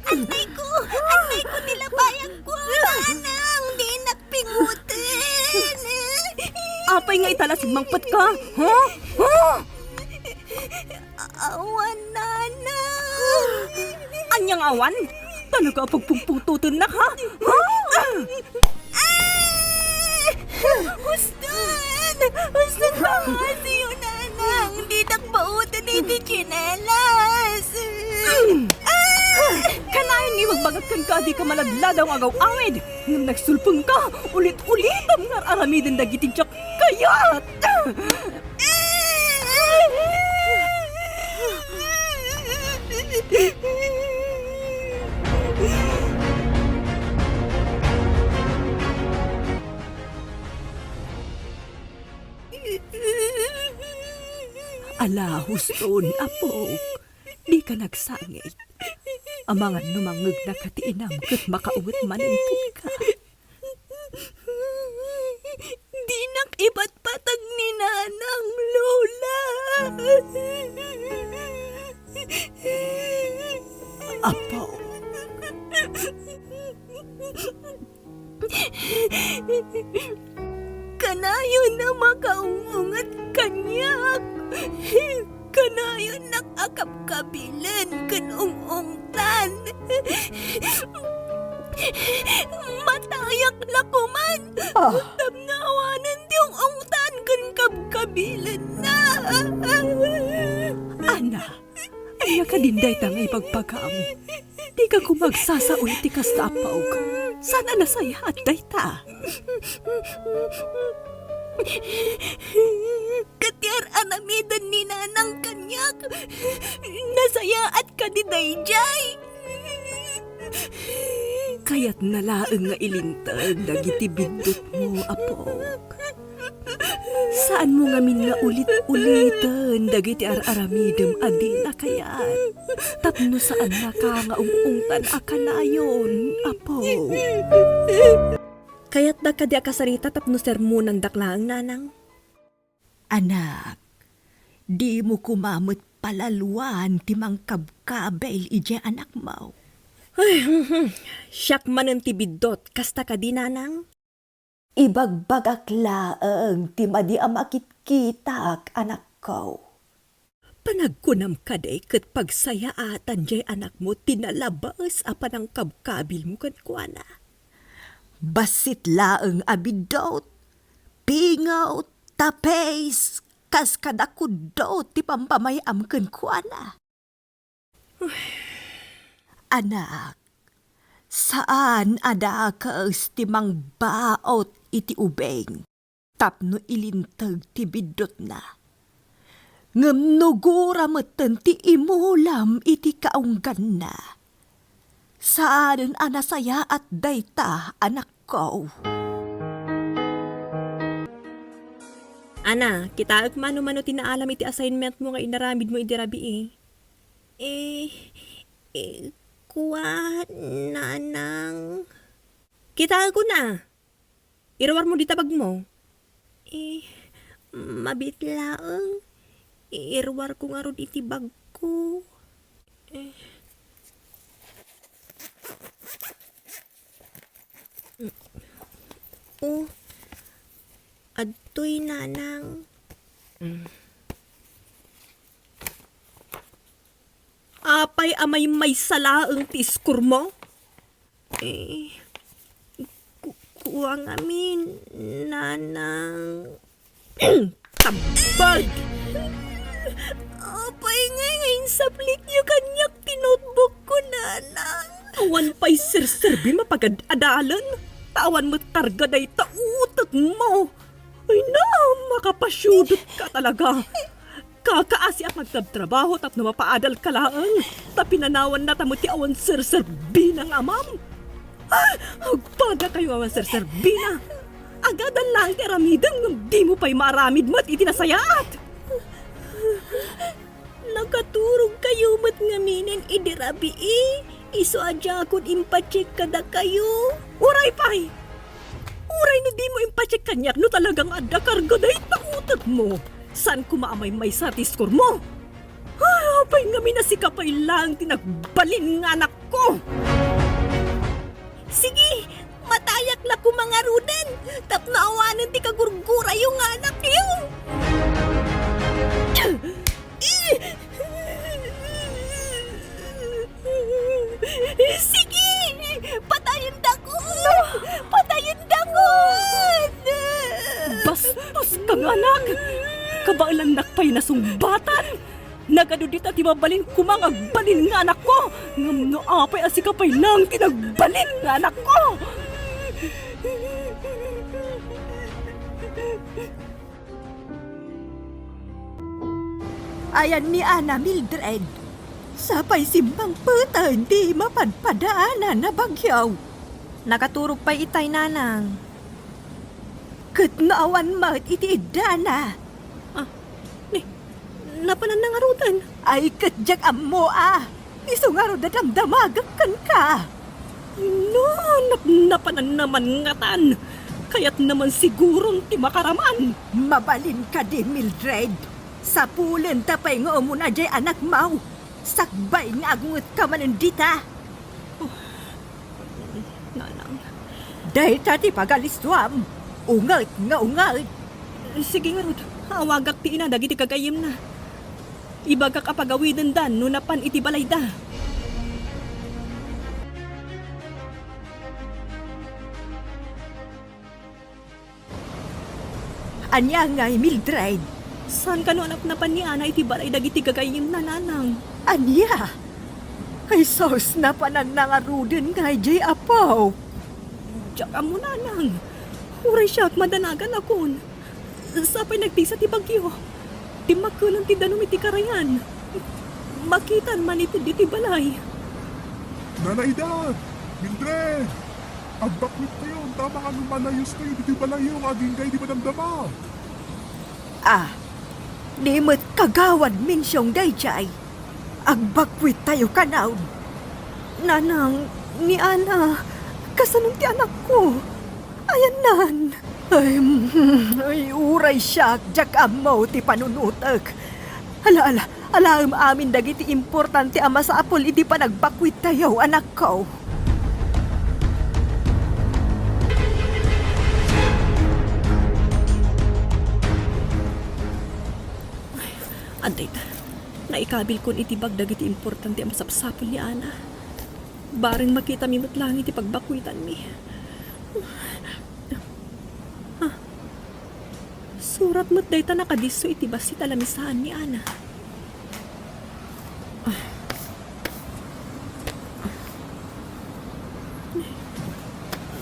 Antay ko nilabayang ko, nanang, di nakpingutin. Apay nga italasig mangpat ka, ha? Ha? Awan, nanang. Anyang awan? Talaga pagpugpututin na, ha? Ha? Huston ba kasi yun, nanang? Di nakbautan iti chinelas. Kanayon ni magbagagkan ka, di ka malagladaw ang agaw-awid. Nung nagsulpong ka, ulit-ulit ang aramidin na gitidyak kayat. Ala, Huston, apo, di ka nagsangit. Amangan numangag na katiinam kat makauwit manintid ka. Di nakibat patag ni nanang, Lola. Apo, Kanayo na makaungungat kanyak. Kanayo nakakap kabilan kan ungungtan. Matayak lakuman. Tamnawanan di ungungtan kan kabkabilan na. ana, ay nakadinday ta nga ipagpagam. Di ka kumagsasaoy ti ka sa apaw. Sana nasaya at dayta. Katiar anamidan ni nanang kanyak. Nasaya at kadidayjay. Kaya't nalaang nga ilintag dagiti bindot mo, apo. Saan mo nga min nga ulit-ulitan dagiti ar-aramidem adi na kayat? Tapno saan na ka nga ungungtan akanayon, apo. Kaya't da ka di akasarita tapno sermonan daklaang nanang? Anak, di mo kumamot palaluan timang kabkabel ije anak mo. Ay, siyak man ang tibidot, kasta ka di nanang? Ibagbagak laang timadi amakit-kitak anak ko. Panagkunam ka day kat pagsayaatan jay anak mo tinalabas apan ang kabkabil mo kan kuana. Basit laang abidot, pingaw, tapes, kas kadakudot ti pampamayam kan kuana. Anak, saan ada ka timang baot iti ubeng, tapno ilintag ti bidot na. Ngamnugura matan ti imulam iti kaunggan na. Saan anasaya at dayta, anak ko? Ana, kita mano-mano tinaalam iti assignment mo nga inaramid mo iti rabi Kuwan, nanang. Kita ko na. Irawar mo di tabag mo. Mabitlaang. Irwar ko nga ron iti bag ko. Adtoy, nanang. Apay amay may salaang tiskur mo? Kuwang amin, nanang. Tambag! Apay ngayon sablit niyo kanyak tinotebook ko, nanang. Awan pa'y sir-serbi mapagad-adalan. Tawan mo targa day tautot mo. Ay na, makapasyudot ka talaga. Kakaasi at magtabtrabaho tap na mapaadal ka laang. Tapinanawan na tamo ti awan sir-serbi ng amam. Agpada kayo awan sir-serbi na. Agadan lang ti aramidang ng di mo pa'y maaramid mo't itinasayaat. Nakaturog kayo mat ngaminin idirabi Iso adya akong impacheck kada kayo. Uray pa'y! Uray no di mo impacheck kanyak no talagang adda karga day tautot mo. Saan kumaamay may satiskur mo? Ay, Apay nga minasikapay lang tinagbalin nga anak ko. Sige, matayak na ko mga ruden. Tapno awanan ti kagurgura yung anak yun. Sige, patayin dakon. Patayin dakon. Bastos kang anak! Kabailan nakpay na sumbatan! Nagadudit at ibabalin kumang agbalin nga anak ko! Ngam no apay asikapay lang tinagbalin nga anak ko! Ayan ni Ana Mildred. Sapay simbang putan di mapadpadaanan na bagyaw. Nakaturog pa itay nanang. Kat naawan mat iti idana. Napanan na nga rudan. Ay katjak ammo Iso nga ro dadamdamagak kan ka. No, napanan naman ngatan. Kaya't naman sigurong ti makaraman. Mabalin ka di Mildred. Sa pulen tapay nga umuna jay anak mau. Sakbay nga agungot ka manendita. Nanang. Dahil tati pagaliswam. Ungat nga ungat. Sige nga rud. Awagak ti ina dagiti kagayim na. Ibagak apagawidan dan no napan iti balay da. Anya nga'y Mildred. San ka no anak napan ni ana iti balay dagiti kagayim na nanang? Anya? Ay sos na panan nga ruden nga'y jay apaw. Tsaka mo nanang. Uray siya at madanagan akon. Sapay nagtisa ti bagyo. Ti magkulang ti danum iti karayan. Makitan man iti diti balay. Nanaida! Mildred! Agbakwit kayo, tama ka nung manayos kayo, di ba lang yung aging gay di ba damdama? Di mo't kagawad minsyong dayjay. Agbakwit tayo kanaw. Nanang, ni Ana, kasanong ti anak ko. Ayan nan. Ay, uray siya, jak amaw ti panunutak. Alam amin dagiti importante ama sa apol, iti pa nagbakwit tayo, anak ko. Anday ta, naikabil kon itibag dagiti importante ang masapsapol ni Ana. Baring makita mi lang iti pagbakwitan mi. Surat mo't dayta nakadiso iti basit alamisahan ni Ana.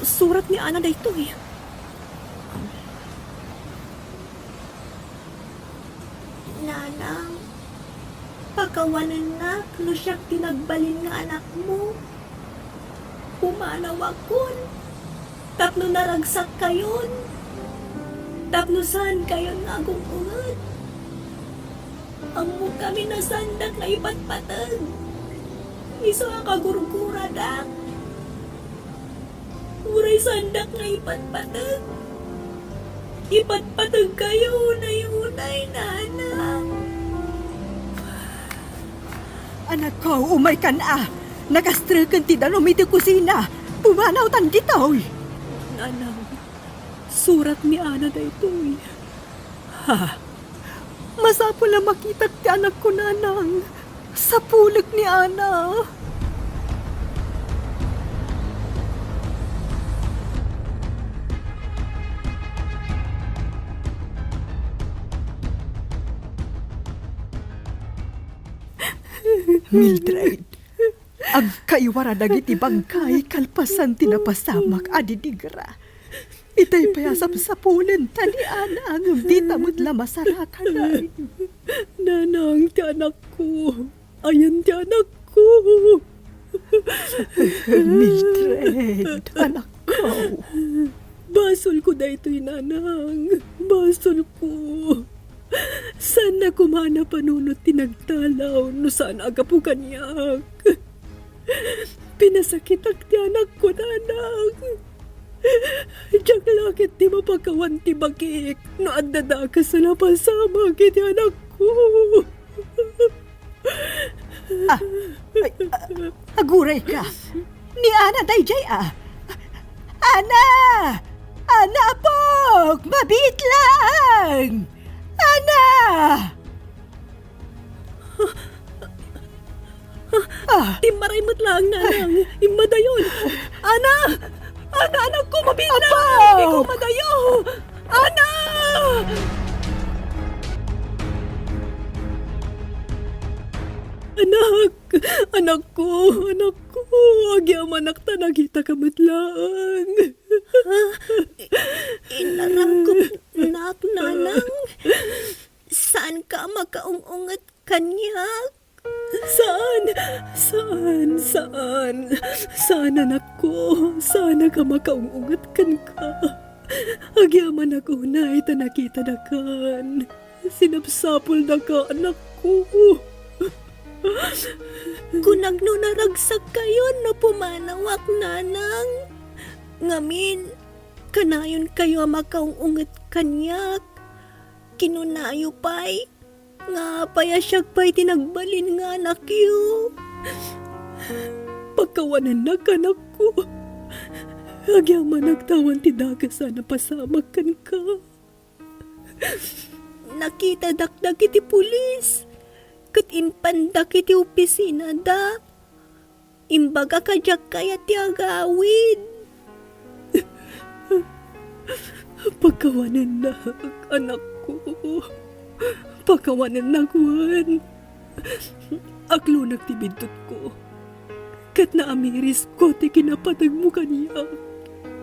Surat ni Ana dayto eh. Nanang, pakawanan na, lusyak tinagbalin nga anak mo. Pumanaw akon. Tapno naragsak kayon. Tapno saan kayon nga gumungat. Amo kami nasandak nga ipatpatag. Iso nga kagurgura dak. Uray sandak nga ipatpatag. Ipatpatag kayo unay-unay, nanang. Anak ko, umay kan Nagastrakan ti danom iti kusina. Pumanaw tan ditaw. Nanang, surat ni Ana daytoy. Masapo na makita ti anak ko, nanang. Sa pulag ni Ana. Mildred, agkaywara dagiti bangkay kalpasan tinapasamak adidigra. Itay payasap sa pulen tani Ana ang di tamod lamasarakan. Nanang, ti anak ko. Ayan ti anak ko. Mildred, anak ko. Basol ko daytoy, nanang. Basol ko. Saan na kumana panunot tinagtalaw no saan agapu kanyak. Pinasakit ang ti anak ko, nanang. Diyak lakit di mapakawan ti bagik no adada ka sa napasama kiti anak ko. Aguray ka. Ni Ana dayjay Ana! Ana pok! Mabit lang! Ana! Timaraymot lang, nanang. Imadayon. Ana! Ana, anak ko, mabit lang. Apo! Ikaw madayo. Ana! Anak ko, agya manak ta nagita kamatlaan. Inarang ko, nanang. Saan ka makaungungat kanyak? Saan, anak ko? Sana ka makaungungat kan ka. Agyaman ako na ita nakita na kan. Sinapsapol na ka, anak ko. Kunag no naragsak kayo na pumanawak, nanang. Ngamin, kanayon kayo makaungungat kanyak. Kinunayo pa'y. Nga paya siya pa'y tinagbalin nga anak yu. Pagkawanan na kanak ko. Agyaman nagtawan ti daga sana pasamag kan ka. Nakita dakdak iti pulis. Kat impandak iti opisina da. Imbaga kajak kaya ti agawid. Pagkawanan na, anak ko. Pagkawanan na, Juan. Aklo nagtibindot ko. Kat na amiris ko, ti kinapatag mo kaniya.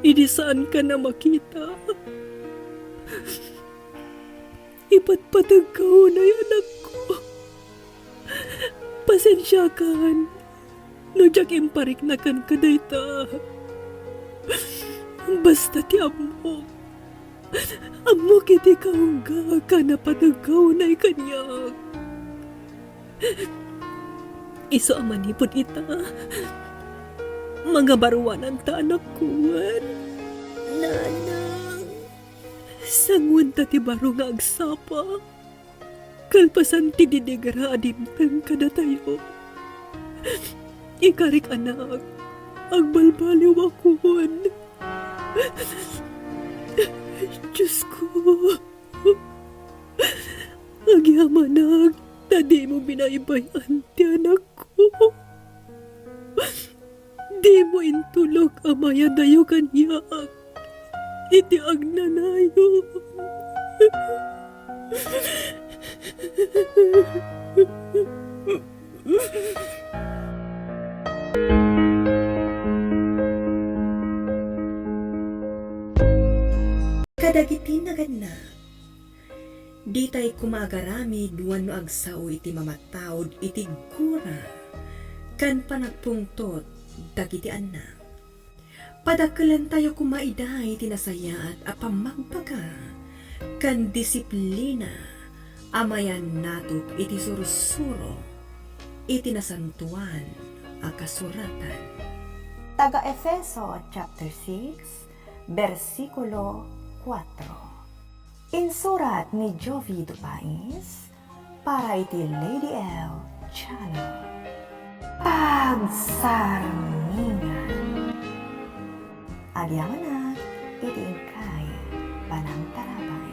Idi saan ka na makita. Ipatpatag ka na anak ko. Pasensya kan. No jak imparik na kan kadayta. Basta ti amo. Amo kiti kaungga ka na patagaw na ikanyak. Iso amanipod ita. Mga baruanan ta anak kuwan. Nanang. Sangwan ta ti baro nga agsapa. Kalpasan ti didigara adimtang kada tayo. Ikarik anak. Agbalbaliw akuan. Diyos ko. Agyamanag. Tadi mo binaibayan ti anak ko. Di mo intulog amaya dayo kanyak. Iti agnanayo. Kadagiti naganna. Di tay kumagarami duwan no agsaw iti mamatawd iti gura. Kan panagpungtot dagiti anak. Padakalan tayo kumaiday tinasaya at apamagbaga. Kan disiplina amayan natok iti sursuro iti nasantuan a kasuratan. Taga Efeso chapter 6 versikulo 4. Insurat ni Jovi Dupais para iti Lady L Channel. Pagsarmingan. Agyaman na iti ingkay panang tarabay.